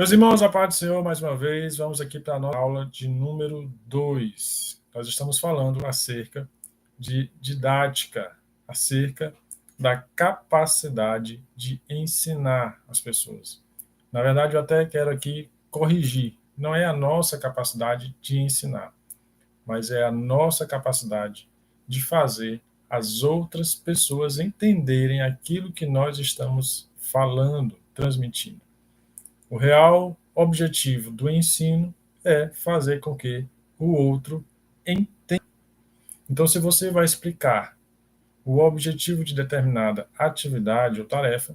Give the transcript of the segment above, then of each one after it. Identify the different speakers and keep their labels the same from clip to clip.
Speaker 1: Meus irmãos, a paz do Senhor, mais uma vez, vamos aqui para a nossa aula de número 2. Nós estamos falando acerca de didática, acerca da capacidade de ensinar as pessoas. Na verdade, eu até quero aqui corrigir. Não é a nossa capacidade de ensinar, mas é a nossa capacidade de fazer as outras pessoas entenderem aquilo que nós estamos falando, transmitindo. O real objetivo do ensino é fazer com que o outro entenda. Então, se você vai explicar o objetivo de determinada atividade ou tarefa,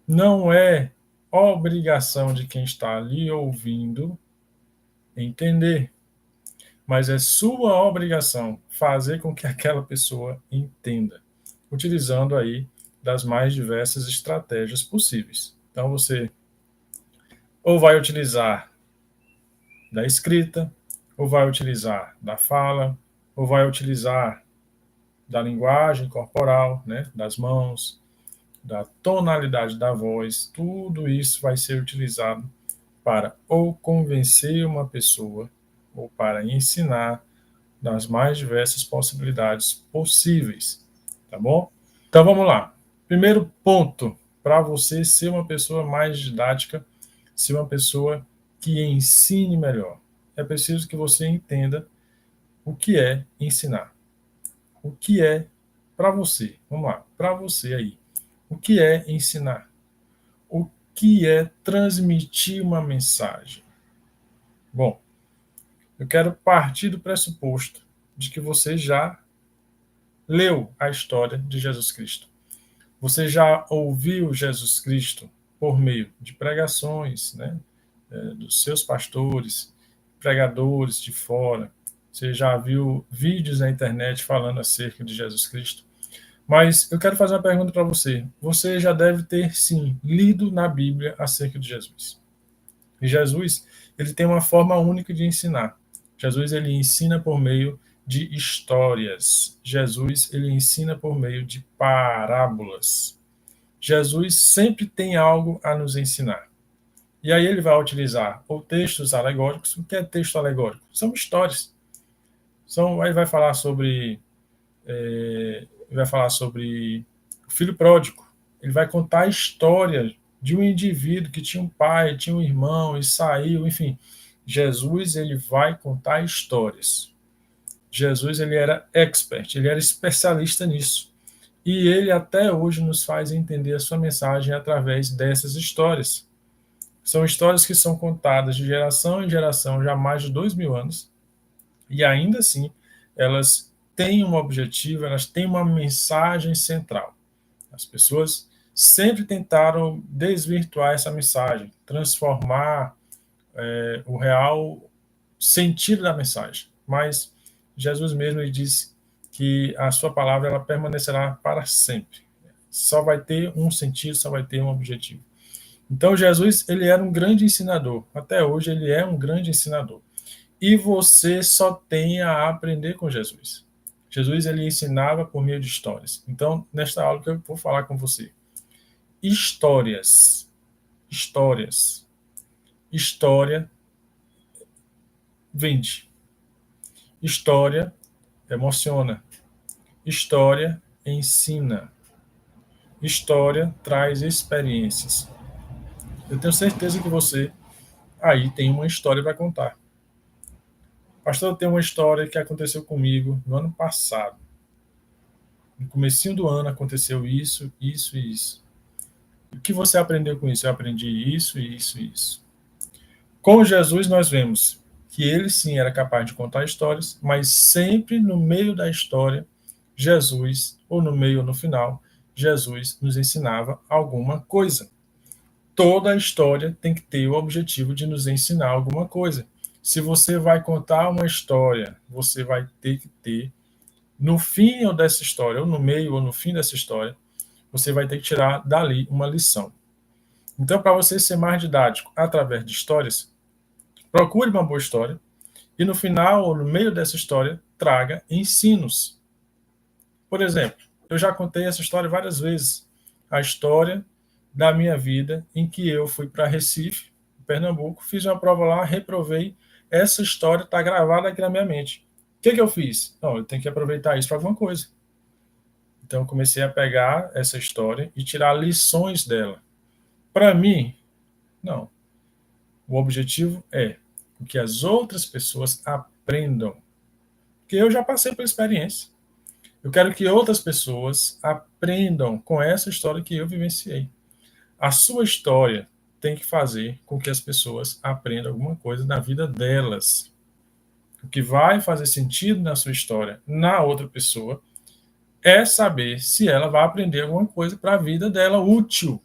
Speaker 1: não é obrigação de quem está ali ouvindo entender, mas é sua obrigação fazer com que aquela pessoa entenda, utilizando aí das mais diversas estratégias possíveis. Então, você ou vai utilizar da escrita, ou vai utilizar da fala, ou vai utilizar da linguagem corporal, né, das mãos, da tonalidade da voz, tudo isso vai ser utilizado para ou convencer uma pessoa ou para ensinar das mais diversas possibilidades possíveis, tá bom? Então vamos lá. Primeiro ponto para você ser uma pessoa mais didática, ser uma pessoa que ensine melhor. É preciso que você entenda o que é ensinar. O que é para você? Vamos lá, para você aí. O que é ensinar? O que é transmitir uma mensagem? Bom, eu quero partir do pressuposto de que você já leu a história de Jesus Cristo. Você já ouviu Jesus Cristo por meio de pregações, né, dos seus pastores, pregadores de fora. Você já viu vídeos na internet falando acerca de Jesus Cristo. Mas eu quero fazer uma pergunta para você. Você já deve ter, sim, lido na Bíblia acerca de Jesus. E Jesus, ele tem uma forma única de ensinar. Jesus, ele ensina por meio de histórias. Jesus, ele ensina por meio de parábolas. Jesus sempre tem algo a nos ensinar. E aí ele vai utilizar ou textos alegóricos. O que é texto alegórico? São histórias. Aí vai falar sobre o filho pródigo. Ele vai contar a história de um indivíduo que tinha um pai, tinha um irmão e saiu, enfim. Jesus, ele vai contar histórias. Jesus, ele era expert, ele era especialista nisso. E ele até hoje nos faz entender a sua mensagem através dessas histórias. São histórias que são contadas de geração em geração já há mais de 2000 anos. E ainda assim, elas têm um objetivo, elas têm uma mensagem central. As pessoas sempre tentaram desvirtuar essa mensagem, transformar o real sentido da mensagem. Mas Jesus mesmo ele disse que a sua palavra ela permanecerá para sempre. Só vai ter um sentido, só vai ter um objetivo. Então Jesus ele era um grande ensinador. Até hoje ele é um grande ensinador. E você só tem a aprender com Jesus. Jesus ele ensinava por meio de histórias. Então, nesta aula que eu vou falar com você. Histórias. Histórias. História vende. História emociona. História ensina. História traz experiências. Eu tenho certeza que você aí tem uma história para contar. Pastor, tem uma história que aconteceu comigo no ano passado. No comecinho do ano aconteceu isso, isso e isso. O que você aprendeu com isso? Eu aprendi isso, isso e isso. Com Jesus nós vemos que ele sim era capaz de contar histórias, mas sempre no meio da história, Jesus, ou no meio ou no final, Jesus nos ensinava alguma coisa. Toda a história tem que ter o objetivo de nos ensinar alguma coisa. Se você vai contar uma história, você vai ter que ter, no fim dessa história, ou no meio ou no fim dessa história, você vai ter que tirar dali uma lição. Então, para você ser mais didático através de histórias, procure uma boa história e no final ou no meio dessa história, traga ensinos. Por exemplo, eu já contei essa história várias vezes. A história da minha vida em que eu fui para Recife, Pernambuco, fiz uma prova lá, reprovei. Essa história está gravada aqui na minha mente. O que eu fiz? Não, eu tenho que aproveitar isso para alguma coisa. Então, eu comecei a pegar essa história e tirar lições dela. Para mim, não. O objetivo é que as outras pessoas aprendam. Porque eu já passei pela experiência. Eu quero que outras pessoas aprendam com essa história que eu vivenciei. A sua história tem que fazer com que as pessoas aprendam alguma coisa na vida delas. O que vai fazer sentido na sua história, na outra pessoa, é saber se ela vai aprender alguma coisa para a vida dela útil.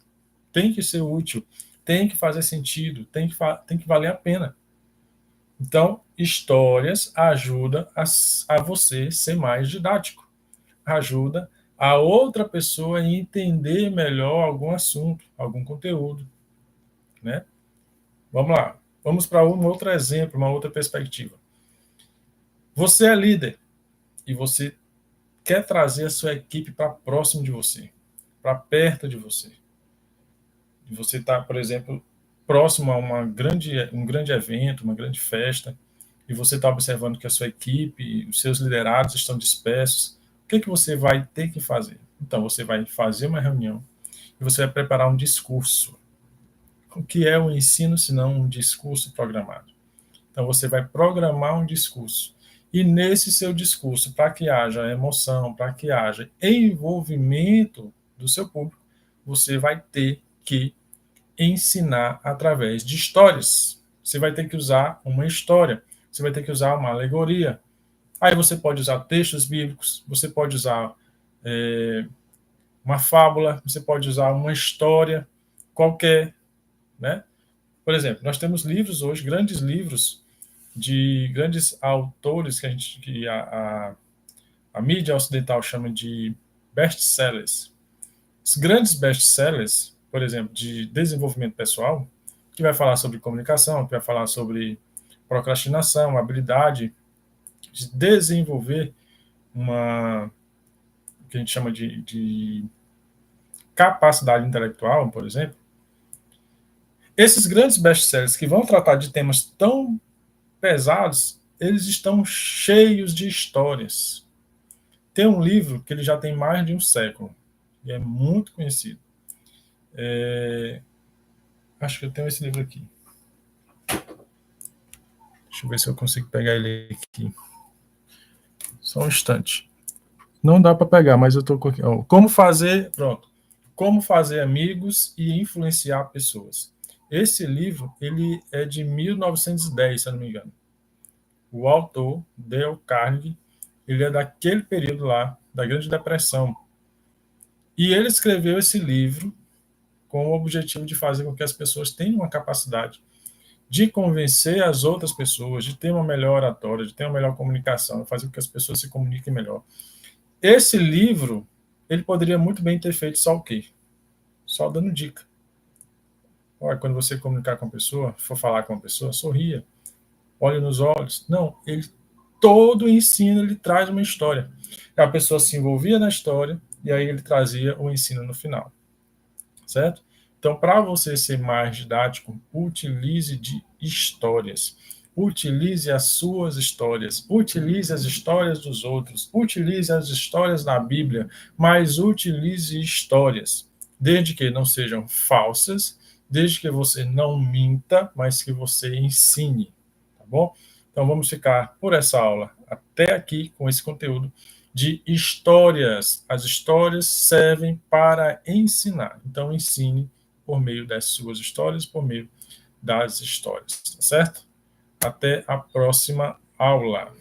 Speaker 1: Tem que ser útil, tem que fazer sentido, tem que valer a pena. Então, histórias ajudam a você ser mais didático. Ajuda a outra pessoa a entender melhor algum assunto, algum conteúdo, né? Vamos lá. Vamos para um outro exemplo, uma outra perspectiva. Você é líder e você quer trazer a sua equipe para próximo de você, para perto de você. E você está, por exemplo, próximo a um grande evento, uma grande festa, e você está observando que a sua equipe, os seus liderados estão dispersos. O que você vai ter que fazer? Então, você vai fazer uma reunião e você vai preparar um discurso. O que é o ensino, se não um discurso programado? Então, você vai programar um discurso. E nesse seu discurso, para que haja emoção, para que haja envolvimento do seu público, você vai ter que ensinar através de histórias. Você vai ter que usar uma história, você vai ter que usar uma alegoria. Aí você pode usar textos bíblicos, você pode usar uma fábula, você pode usar uma história qualquer, né? Por exemplo, nós temos livros hoje, grandes livros de grandes autores que a mídia ocidental chama de best-sellers. Os grandes best-sellers, por exemplo, de desenvolvimento pessoal, que vai falar sobre comunicação, que vai falar sobre procrastinação, habilidade de desenvolver uma que a gente chama de capacidade intelectual, por exemplo. Esses grandes best-sellers que vão tratar de temas tão pesados, eles estão cheios de histórias. Tem um livro que ele já tem mais de um século e é muito conhecido. Acho que eu tenho esse livro aqui. Deixa eu ver se eu consigo pegar ele aqui. Só um instante. Não dá para pegar, mas eu estou com aqui. Como fazer, pronto. Como fazer amigos e influenciar pessoas. Esse livro, ele é de 1910, se eu não me engano. O autor, Dale Carnegie, ele é daquele período lá, da Grande Depressão. E ele escreveu esse livro com o objetivo de fazer com que as pessoas tenham uma capacidade de convencer as outras pessoas, de ter uma melhor oratória, de ter uma melhor comunicação, fazer com que as pessoas se comuniquem melhor. Esse livro, ele poderia muito bem ter feito só o quê? Só dando dica. Olha, quando você comunicar com a pessoa, for falar com a pessoa, sorria, olhe nos olhos. Não, ele todo o ensino ele traz uma história. A pessoa se envolvia na história e aí ele trazia o ensino no final. Certo? Então, para você ser mais didático, utilize de histórias. Utilize as suas histórias. Utilize as histórias dos outros. Utilize as histórias da Bíblia, mas utilize histórias. Desde que não sejam falsas, desde que você não minta, mas que você ensine. Tá bom? Então, vamos ficar por essa aula até aqui com esse conteúdo de histórias. As histórias servem para ensinar. Então, ensine por meio das suas histórias, por meio das histórias. Tá certo? Até a próxima aula.